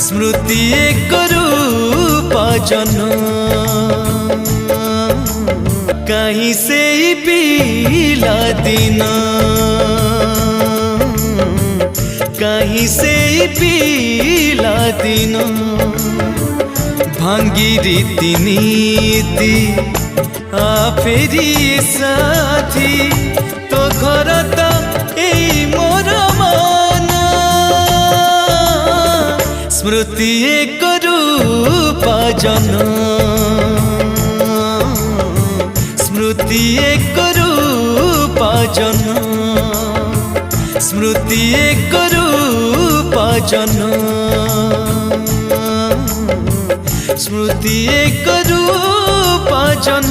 स्मृति एक रूपाजन कहीं से पीला दिन कहीं से पीला दिन भांगी रीति नीति आ फेरी साथी तो घर तो यही मोर मन स्मृति एक रूपाजन स्मृति एक रूपाजन स्मृति एक रूपाजन स्मृति एक रूपाजन।